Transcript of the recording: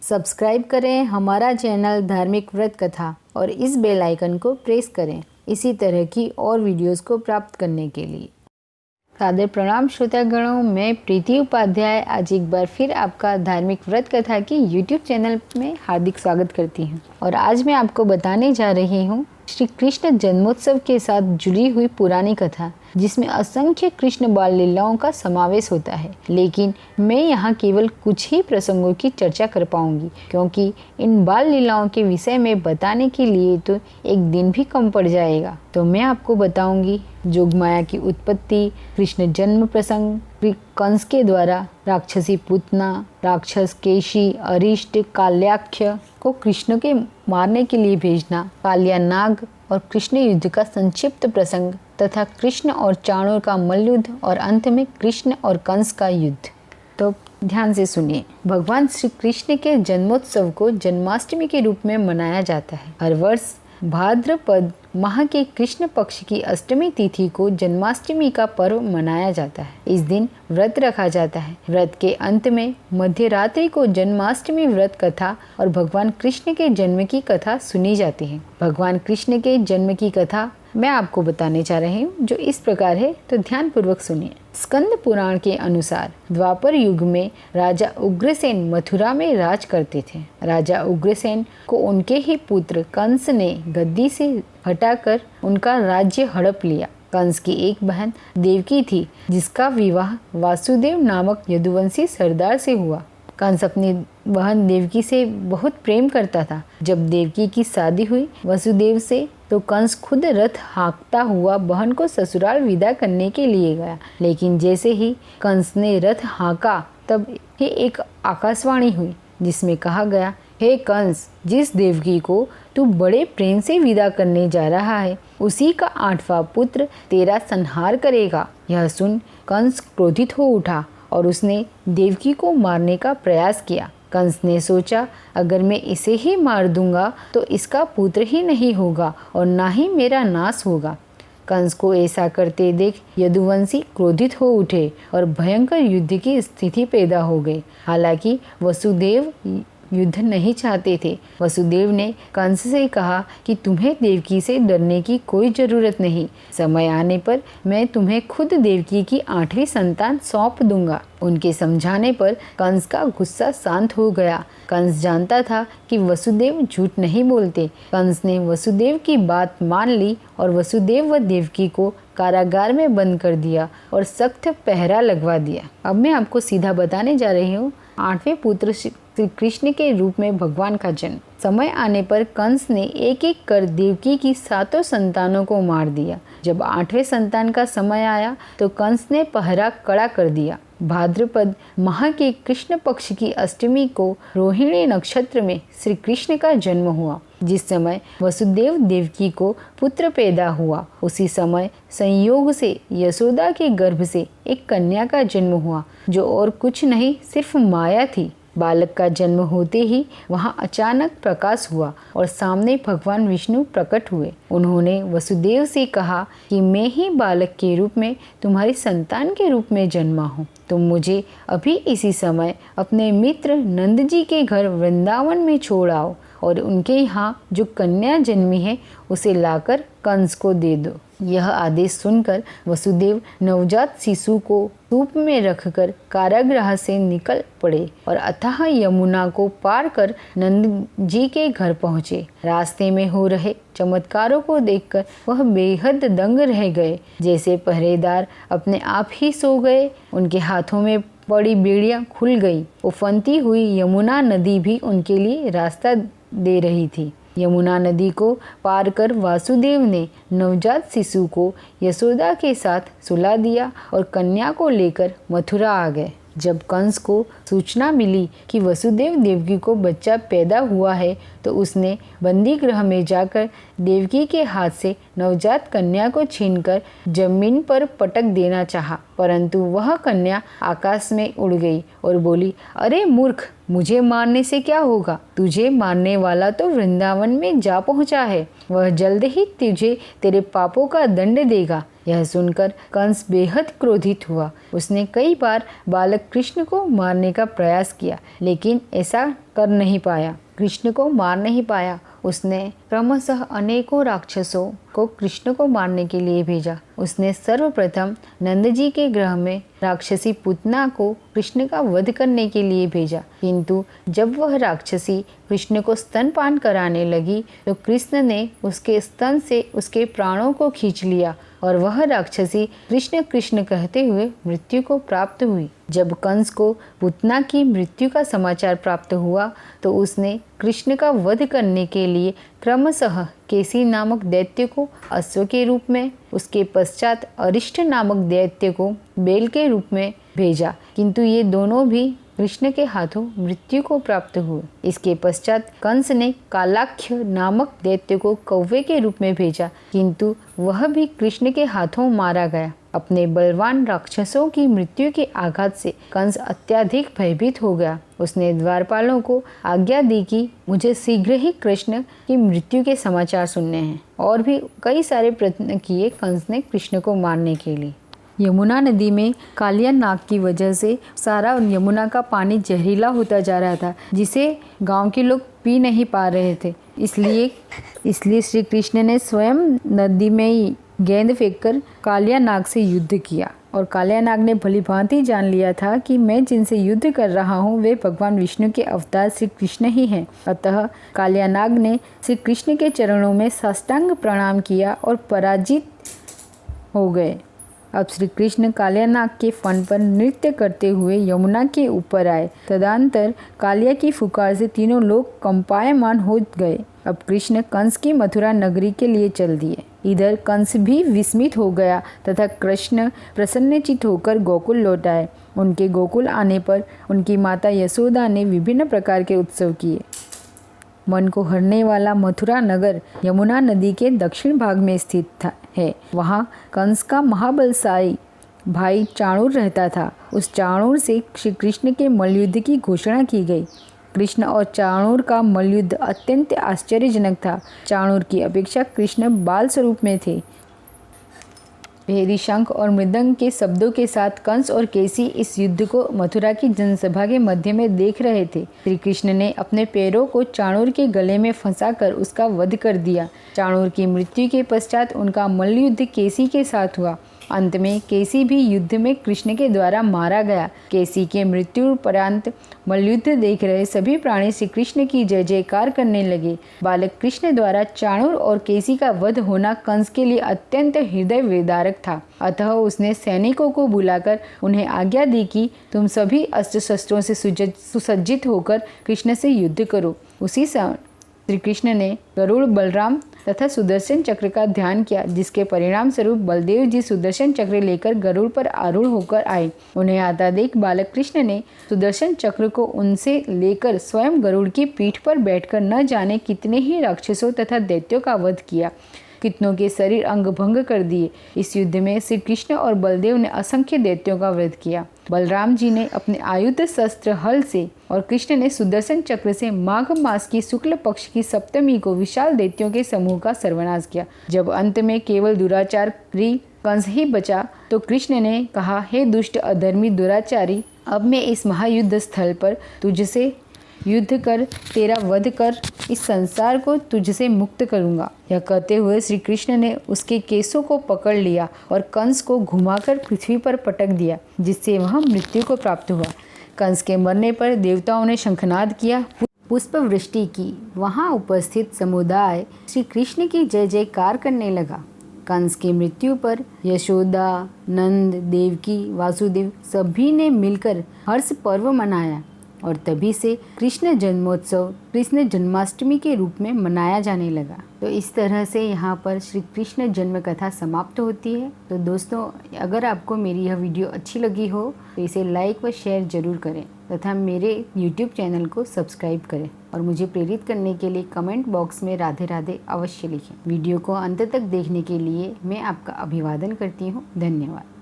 Subscribe करें हमारा channel धार्मिक व्रत कथा और इस बेल आइकन को प्रेस करें इसी तरह की और वीडियोस को प्राप्त करने के लिए। सादर प्रणाम श्रोतागणों, मैं प्रीति उपाध्याय आज एक बार फिर आपका धार्मिक व्रत कथा की यूट्यूब चैनल में हार्दिक स्वागत करती हूँ। और आज मैं आपको बताने जा रही हूँ श्री कृष्ण जन्मोत्सव के साथ जुड़ी हुई पुरानी कथा, जिसमें असंख्य कृष्ण बाल लीलाओं का समावेश होता है। लेकिन मैं यहाँ केवल कुछ ही प्रसंगों की चर्चा कर पाऊंगी, क्योंकि इन बाल लीलाओं के विषय में बताने के लिए तो एक दिन भी कम पड़ जाएगा। तो मैं आपको बताऊंगी जोगमाया की उत्पत्ति, कृष्ण जन्म प्रसंग, कंस के द्वारा राक्षसी पुतना, राक्षस केशी, अरिष्ट, काल्याख्य को कृष्ण के मारने के लिए भेजना, कालिया नाग और कृष्ण युद्ध का संक्षिप्त प्रसंग तथा कृष्ण और चाणूर का मल्लयुद्ध और अंत में कृष्ण और कंस का युद्ध। तो ध्यान से सुनिए। भगवान श्री कृष्ण के जन्मोत्सव को जन्माष्टमी के रूप में मनाया जाता है। हर वर्ष भाद्रपद माह के कृष्ण पक्ष की अष्टमी तिथि को जन्माष्टमी का पर्व मनाया जाता है। इस दिन व्रत रखा जाता है। व्रत के अंत में मध्य रात्रि को जन्माष्टमी व्रत कथा और भगवान कृष्ण के जन्म की कथा सुनी जाती है। भगवान कृष्ण के जन्म की कथा मैं आपको बताने जा रही हूँ, जो इस प्रकार है, तो ध्यान पूर्वक सुनिए। स्कंद पुराण के अनुसार द्वापर युग में राजा उग्रसेन मथुरा में राज करते थे। राजा उग्रसेन को उनके ही पुत्र कंस ने गद्दी से हटाकर उनका राज्य हड़प लिया। कंस की एक बहन देवकी थी, जिसका विवाह वासुदेव नामक यदुवंशी सरदार से हुआ। कंस अपनी बहन देवकी से बहुत प्रेम करता था। जब देवकी की शादी हुई वसुदेव से, तो कंस खुद रथ हाँकता हुआ बहन को ससुराल विदा करने के लिए गया। लेकिन जैसे ही कंस ने रथ हाँका, तब ही एक आकाशवाणी हुई, जिसमें कहा गया, हे कंस, जिस देवकी को तू बड़े प्रेम से विदा करने जा रहा है, उसी का 8वां पुत्र तेरा संहार करेगा। यह सुन कंस क्रोधित हो उठा और उसने देवकी को मारने का प्रयास किया। कंस ने सोचा, अगर मैं इसे ही मार दूंगा तो इसका पुत्र ही नहीं होगा और ना ही मेरा नाश होगा। कंस को ऐसा करते देख यदुवंशी क्रोधित हो उठे और भयंकर युद्ध की स्थिति पैदा हो गई। हालांकि वसुदेव युद्ध नहीं चाहते थे। वसुदेव ने कंस से कहा कि तुम्हें देवकी से डरने की कोई जरूरत नहीं। समय आने पर मैं तुम्हें खुद देवकी की 8वीं संतान सौंप दूंगा। उनके समझाने पर कंस का गुस्सा शांत हो गया। कंस जानता था कि वसुदेव झूठ नहीं बोलते। कंस ने वसुदेव की बात मान ली और वसुदेव व देवकी को कारागार में बंद कर दिया और सख्त पहरा लगवा दिया। अब मैं आपको सीधा बताने जा रही हूँ 8वें पुत्र श्री कृष्ण के रूप में भगवान का जन्म। समय आने पर कंस ने एक एक कर देवकी की 7 संतानों को मार दिया। जब 8वें संतान का समय आया तो कंस ने पहरा कड़ा कर दिया। भाद्रपद माह के कृष्ण पक्ष की अष्टमी को रोहिणी नक्षत्र में श्री कृष्ण का जन्म हुआ। जिस समय वसुदेव देवकी को पुत्र पैदा हुआ, उसी समय संयोग से यशोदा के गर्भ से एक कन्या का जन्म हुआ, जो और कुछ नहीं सिर्फ माया थी। बालक का जन्म होते ही वहां अचानक प्रकाश हुआ और सामने भगवान विष्णु प्रकट हुए। उन्होंने वसुदेव से कहा कि मैं ही बालक के रूप में तुम्हारी संतान के रूप में जन्मा हूँ। तुम मुझे अभी इसी समय अपने मित्र नंद जी के घर वृंदावन में छोड़ आओ और उनके यहाँ जो कन्या जन्मी है उसे लाकर कंस को दे दो। यह आदेश सुनकर वसुदेव नवजात शिशु को सूप में रखकर कारागृह से निकल पड़े और अथाह यमुना को पार कर नंद जी के घर पहुँचे। रास्ते में हो रहे चमत्कारों को देखकर वह बेहद दंग रह गए। जैसे पहरेदार अपने आप ही सो गए, उनके हाथों में पड़ी बेड़ियां खुल गई। उफनती हुई यमुना नदी भी उनके लिए रास्ता दे रही थी। यमुना नदी को पार कर वासुदेव ने नवजात शिशु को यशोदा के साथ सुला दिया और कन्या को लेकर मथुरा आ गए। जब कंस को सूचना मिली कि वसुदेव देवकी को बच्चा पैदा हुआ है, तो उसने बंदी गृह में जाकर देवकी के हाथ से नवजात कन्या को छीनकर जमीन पर पटक देना चाहा, परंतु वह कन्या आकाश में उड़ गई और बोली, अरे मूर्ख, मुझे मारने से क्या होगा? तुझे मारने वाला तो वृंदावन में जा पहुंचा है। वह जल्द ही तुझे तेरे पापों का दंड देगा। यह सुनकर कंस बेहद क्रोधित हुआ। उसने कई बार बालक कृष्ण को मारने का प्रयास किया, लेकिन ऐसा कर नहीं पाया, कृष्ण को मार नहीं पाया। उसने क्रमशः अनेकों राक्षसों को कृष्ण को मारने के लिए भेजा। उसने सर्वप्रथम नंद जी के गृह में राक्षसी पूतना को कृष्ण का वध करने के लिए भेजा, किंतु जब वह राक्षसी कृष्ण को स्तनपान कराने लगी तो कृष्ण ने उसके स्तन से उसके प्राणों को खींच लिया और वह राक्षसी कृष्ण कृष्ण कहते हुए मृत्यु को प्राप्त हुई। जब कंस को पूतना की मृत्यु का समाचार प्राप्त हुआ तो उसने कृष्ण का वध करने के लिए क्रमशः केसी नामक दैत्य को अश्व के रूप में, उसके पश्चात अरिष्ट नामक दैत्य को बैल के रूप में भेजा, किंतु ये दोनों भी कृष्ण के हाथों मृत्यु को प्राप्त हुए। इसके पश्चात कंस ने कालाख्य नामक दैत्य को कौवे के रूप में भेजा, किंतु वह भी कृष्ण के हाथों मारा गया। अपने बलवान राक्षसों की मृत्यु के आघात से कंस अत्यधिक भयभीत हो गया। उसने द्वारपालों को आज्ञा दी कि मुझे शीघ्र ही कृष्ण की मृत्यु के समाचार सुनने हैं, और भी कई सारे प्रयत्न किए कंस ने कृष्ण को मारने के लिए। यमुना नदी में कालिया नाग की वजह से सारा यमुना का पानी जहरीला होता जा रहा था, जिसे गांव के लोग पी नहीं पा रहे थे। इसलिए श्री कृष्ण ने स्वयं नदी में गेंद फेंककर कालिया नाग से युद्ध किया, और कालिया नाग ने भली भांति जान लिया था कि मैं जिनसे युद्ध कर रहा हूँ वे भगवान विष्णु के अवतार श्री कृष्ण ही हैं। अतः कालिया नाग ने श्री कृष्ण के चरणों में साष्टांग प्रणाम किया और पराजित हो गए। अब श्री कृष्ण कालिया नाग के फन पर नृत्य करते हुए यमुना के ऊपर आए। तदंतर कालिया की फुकार से तीनों लोग कंपायमान हो गए। अब कृष्ण कंस की मथुरा नगरी के लिए चल दिए। इधर कंस भी विस्मित हो गया तथा कृष्ण प्रसन्नचित होकर गोकुल लौट आए। उनके गोकुल आने पर उनकी माता यशोदा ने विभिन्न प्रकार के उत्सव किए। मन को हरने वाला मथुरा नगर यमुना नदी के दक्षिण भाग में स्थित है। वहाँ कंस का महाबलशाली भाई चाणूर रहता था। उस चाणूर से श्री कृष्ण के मल्लयुद्ध की घोषणा की गई। कृष्ण और चाणूर का मल्लयुद्ध अत्यंत आश्चर्यजनक था। चाणूर की अपेक्षा कृष्ण बाल स्वरूप में थे। भेरी शंख और मृदंग के शब्दों के साथ कंस और केसी इस युद्ध को मथुरा की जनसभा के मध्य में देख रहे थे। श्री कृष्ण ने अपने पैरों को चाणूर के गले में फंसाकर उसका वध कर दिया। चाणूर की मृत्यु के पश्चात उनका मल्लयुद्ध केसी के साथ हुआ। अंत में केसी भी युद्ध में कृष्ण के द्वारा मारा गया। केसी के मृत्यु उपरांत मल्लयुद्ध देख रहे सभी प्राणी श्री कृष्ण की जय जयकार करने लगे। बालक कृष्ण द्वारा चाणूर और केसी का वध होना कंस के लिए अत्यंत हृदय वेदारक था। अतः उसने सैनिकों को बुलाकर उन्हें आज्ञा दी कि तुम सभी अस्त्र शस्त्रों से सुसज्जित होकर कृष्ण से युद्ध करो। उसी समय श्री कृष्ण ने गरुड़, बलराम तथा सुदर्शन चक्र का ध्यान किया, जिसके परिणाम स्वरूप बलदेव जी सुदर्शन चक्र लेकर गरुड़ पर आरूढ़ होकर आए। उन्हें आता देख बालक कृष्ण ने सुदर्शन चक्र को उनसे लेकर स्वयं गरुड़ की पीठ पर बैठकर न जाने कितने ही राक्षसों तथा दैत्यों का वध किया, कितनों के शरीर अंग भंग कर दिए। इस युद्ध में श्री कृष्ण और बलदेव ने असंख्य दैत्यों का वध किया। बलराम जी ने अपने आयुध शस्त्र हल से और कृष्ण ने सुदर्शन चक्र से माघ मास की शुक्ल पक्ष की सप्तमी को विशाल दैत्यों के समूह का सर्वनाश किया। जब अंत में केवल दुराचार प्रिय कंस ही बचा तो कृष्ण ने कहा, हे दुष्ट अधर्मी दुराचारी, अब मैं इस महायुद्ध स्थल पर तुझसे युद्ध कर तेरा वध कर इस संसार को तुझसे मुक्त करूंगा। यह कहते हुए श्री कृष्ण ने उसके केसों को पकड़ लिया और कंस को घुमाकर पृथ्वी पर पटक दिया, जिससे वह मृत्यु को प्राप्त हुआ। कंस के मरने पर देवताओं ने शंखनाद किया, पुष्प वृष्टि की। वहां उपस्थित समुदाय श्री कृष्ण की जय जयकार करने लगा। कंस की मृत्यु पर यशोदा, नंद, देवकी, वासुदेव सभी ने मिलकर हर्ष पर्व मनाया और तभी से कृष्ण जन्मोत्सव कृष्ण जन्माष्टमी के रूप में मनाया जाने लगा। तो इस तरह से यहाँ पर श्री कृष्ण जन्म कथा समाप्त होती है। तो दोस्तों, अगर आपको मेरी यह वीडियो अच्छी लगी हो तो इसे लाइक व शेयर जरूर करें। तथा मेरे YouTube चैनल को सब्सक्राइब करें और मुझे प्रेरित करने के लिए कमेंट बॉक्स में राधे राधे अवश्य लिखें। वीडियो को अंत तक देखने के लिए मैं आपका अभिवादन करती हूँ। धन्यवाद।